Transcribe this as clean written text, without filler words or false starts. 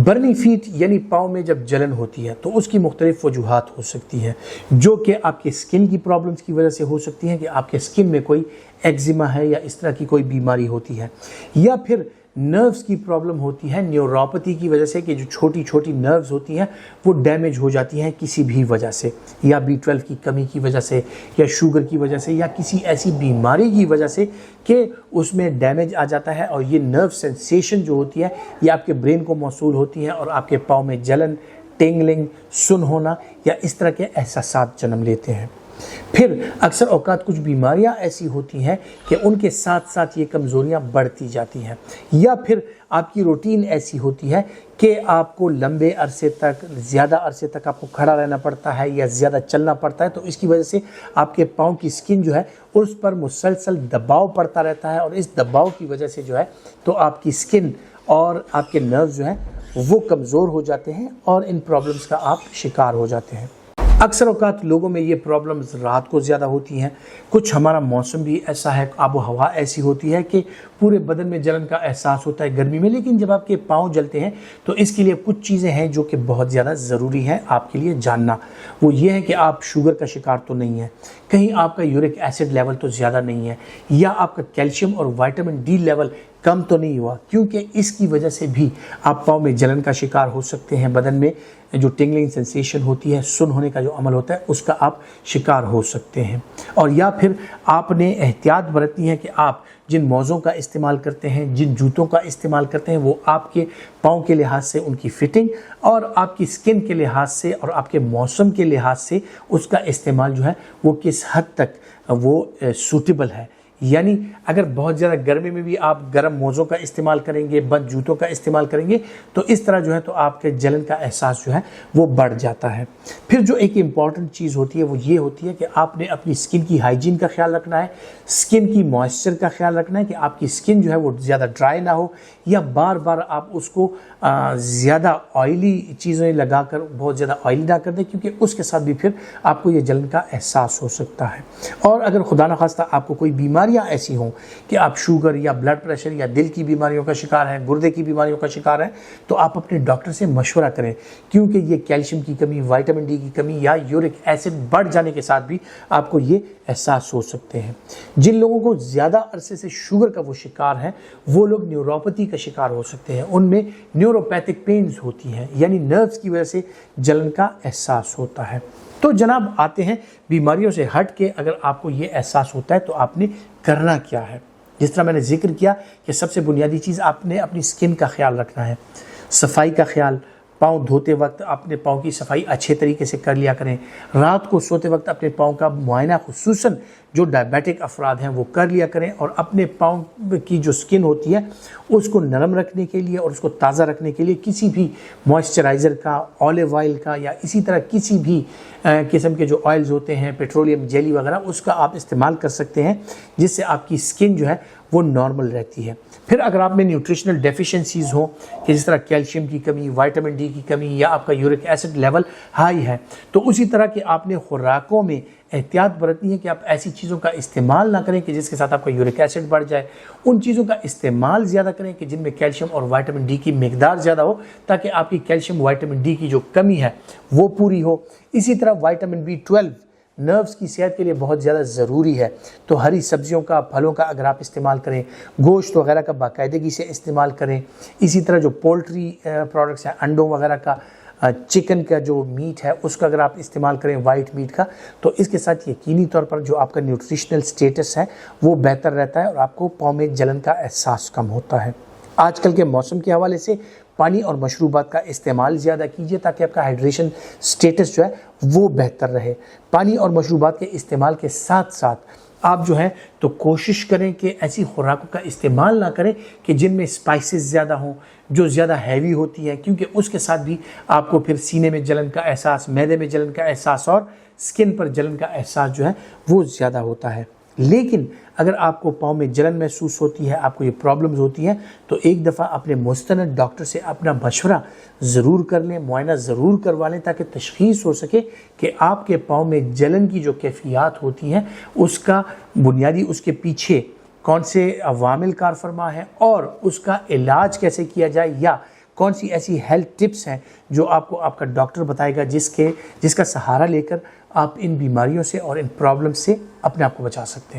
Burning feet यानी पाँव में जब जलन होती है तो उसकी मुख्तलिफ वजूहात हो सकती हैं, जो कि आपके स्किन की प्रॉब्लम्स की वजह से हो सकती हैं कि आपके स्किन में कोई एक्जिमा है या इस तरह की कोई बीमारी होती है, या फिर नर्व्स की प्रॉब्लम होती है न्यूरोपैथी की वजह से कि जो छोटी छोटी नर्व्स होती हैं वो डैमेज हो जाती हैं किसी भी वजह से, या B12 की कमी की वजह से, या शुगर की वजह से, या किसी ऐसी बीमारी की वजह से कि उसमें डैमेज आ जाता है। और ये नर्व सेंसेशन जो होती है ये आपके ब्रेन को मौसूल होती है और आपके पाँव में जलन, टिंगलिंग, सुन होना या इस तरह के एहसासात जन्म लेते हैं। फिर अक्सर औकात कुछ बीमारियां ऐसी होती हैं कि उनके साथ साथ ये कमज़ोरियां बढ़ती जाती हैं, या फिर आपकी रूटीन ऐसी होती है कि आपको लंबे अरसे तक, ज़्यादा अरसे तक आपको खड़ा रहना पड़ता है या ज़्यादा चलना पड़ता है, तो इसकी वजह से आपके पाँव की स्किन जो है उस पर मुसलसल दबाव पड़ता रहता है, और इस दबाव की वजह से जो है तो आपकी स्किन और आपके नर्व जो हैं वो कमज़ोर हो जाते हैं और इन प्रॉब्लम्स का आप शिकार हो जाते हैं। अक्सर औकात लोगों में ये प्रॉब्लम्स रात को ज़्यादा होती हैं। कुछ हमारा मौसम भी ऐसा है, आबो हवा ऐसी होती है कि पूरे बदन में जलन का एहसास होता है गर्मी में, लेकिन जब आपके पाँव जलते हैं तो इसके लिए कुछ चीज़ें हैं जो कि बहुत ज़्यादा ज़रूरी हैं आपके लिए जानना। वो ये है कि आप शुगर का शिकार तो नहीं है, कहीं आपका यूरिक एसिड लेवल तो ज़्यादा नहीं है, या आपका कैल्शियम और विटामिन डी लेवल कम तो नहीं हुआ, क्योंकि इसकी वजह से भी आप पाँव में जलन का शिकार हो सकते हैं। बदन में जो टिंगलिंग सेंसेशन होती है, सुन होने का जो अमल होता है, उसका आप शिकार हो सकते हैं। और या फिर आपने एहतियात बरतनी है कि आप जिन मोज़ों का इस्तेमाल करते हैं, जिन जूतों का इस्तेमाल करते हैं, वो आपके पाँव के लिहाज से उनकी फिटिंग और आपकी स्किन के लिहाज से और आपके मौसम के लिहाज से उसका इस्तेमाल जो है वो किस हद तक वो सूटेबल है। यानी अगर बहुत ज़्यादा गर्मी में भी आप गर्म मोज़ों का इस्तेमाल करेंगे, बंद जूतों का इस्तेमाल करेंगे, तो इस तरह जो है तो आपके जलन का एहसास जो है वो बढ़ जाता है। फिर जो एक इम्पॉर्टेंट चीज़ होती है वो ये होती है कि आपने अपनी स्किन की हाइजीन का ख्याल रखना है, स्किन की मॉइस्चर का ख्याल रखना है कि आपकी स्किन जो है वो ज़्यादा ड्राई ना हो, या बार बार आप उसको ज़्यादा ऑयली चीज़ें लगाकर बहुत ज़्यादा ऑयली ना कर दें, क्योंकि उसके साथ भी फिर आपको ये जलन का एहसास हो सकता है। और अगर खुदा न खास्ता आपको कोई बीमारियां ऐसी हों कि आप शुगर या ब्लड प्रेशर या दिल की बीमारियों का शिकार हैं, गुर्दे की बीमारियों का शिकार हैं, तो आप अपने डॉक्टर से मशवरा करें, क्योंकि ये कैल्शियम की कमी, विटामिन डी की कमी या यूरिक एसिड बढ़ जाने के साथ भी आपको ये एहसास हो सकते हैं। जिन लोगों को ज़्यादा अरसे से शुगर का वो शिकार है, वो लोग न्यूरोपैथी का शिकार हो सकते हैं। उनमें न्यूरोपैथिक पेन्स होती हैं, यानी नर्व्स की वजह से जलन का एहसास होता है। तो जनाब आते हैं बीमारियों से हट के, अगर आपको ये एहसास होता है तो आपने करना क्या है। जिस तरह मैंने जिक्र किया कि सबसे बुनियादी चीज़ आपने अपनी स्किन का ख्याल रखना है, सफाई का ख्याल। पाँव धोते वक्त अपने पाँव की सफाई अच्छे तरीके से कर लिया करें। रात को सोते वक्त अपने पाँव का मुआयना, खुसूसन जो डायबिटिक अफराद हैं वो कर लिया करें, और अपने पाँव की जो स्किन होती है उसको नरम रखने के लिए और उसको ताज़ा रखने के लिए किसी भी मॉइस्चराइज़र का, ऑलिव ऑयल का, या इसी तरह किसी भी किस्म के जो ऑयल्स होते हैं, पेट्रोलियम जेली वगैरह, उसका आप इस्तेमाल कर सकते हैं, जिससे आपकी स्किन जो है वो नॉर्मल रहती है। फिर अगर आप में न्यूट्रिशनल डेफिशिएंसीज़ हों कि जिस तरह कैल्शियम की कमी, विटामिन डी की कमी, या आपका यूरिक एसिड लेवल हाई है, तो उसी तरह के आपने खुराकों में एहतियात बरतनी है कि आप ऐसी चीज़ों का इस्तेमाल ना करें कि जिसके साथ आपका यूरिक एसिड बढ़ जाए। उन चीज़ों का इस्तेमाल ज़्यादा करें कि जिनमें कैल्शियम और विटामिन डी की मिकदार ज़्यादा हो, ताकि आपकी कैल्शियम विटामिन डी की जो कमी है वो पूरी हो। इसी तरह विटामिन B12 नर्व्स की सेहत के लिए बहुत ज़्यादा ज़रूरी है, तो हरी सब्जियों का, फलों का अगर आप इस्तेमाल करें, गोश्त वगैरह का बाकायदगी से इस्तेमाल करें। इसी तरह जो पोल्ट्री प्रोडक्ट्स हैं, अंडों वगैरह का, चिकन का जो मीट है उसका अगर आप इस्तेमाल करें, वाइट मीट का, तो इसके साथ यकीनी तौर पर जो आपका न्यूट्रिशनल स्टेटस है वो बेहतर रहता है और आपको पाँव में जलन का एहसास कम होता है। आजकल के मौसम के हवाले से पानी और मशरूबात का इस्तेमाल ज़्यादा कीजिए, ताकि आपका हाइड्रेशन स्टेटस जो है वो बेहतर रहे। पानी और मशरूबात के इस्तेमाल के साथ साथ आप जो है तो कोशिश करें कि ऐसी खुराकों का इस्तेमाल ना करें कि जिनमें स्पाइसेस ज़्यादा हों, जो ज़्यादा हैवी होती हैं, क्योंकि उसके साथ भी आपको फिर सीने में जलन का एहसास, मैदे में जलन का एहसास और स्किन पर जलन का एहसास जो है वो ज़्यादा होता है। लेकिन अगर आपको पाँव में जलन महसूस होती है, आपको ये प्रॉब्लम्स होती हैं, तो एक दफ़ा अपने मुस्तनद डॉक्टर से अपना मशवरा ज़रूर कर लें, मुआयना ज़रूर करवा लें, ताकि तशख़ीस हो सके कि आपके पाँव में जलन की जो कैफियत होती हैं उसका बुनियादी, उसके पीछे कौन से अवामिल कार फरमा है और उसका इलाज कैसे किया जाए, या कौन सी ऐसी हेल्थ टिप्स हैं जो आपको आपका डॉक्टर बताएगा जिसका सहारा लेकर आप इन बीमारियों से और इन प्रॉब्लम से अपने आप को बचा सकते हैं।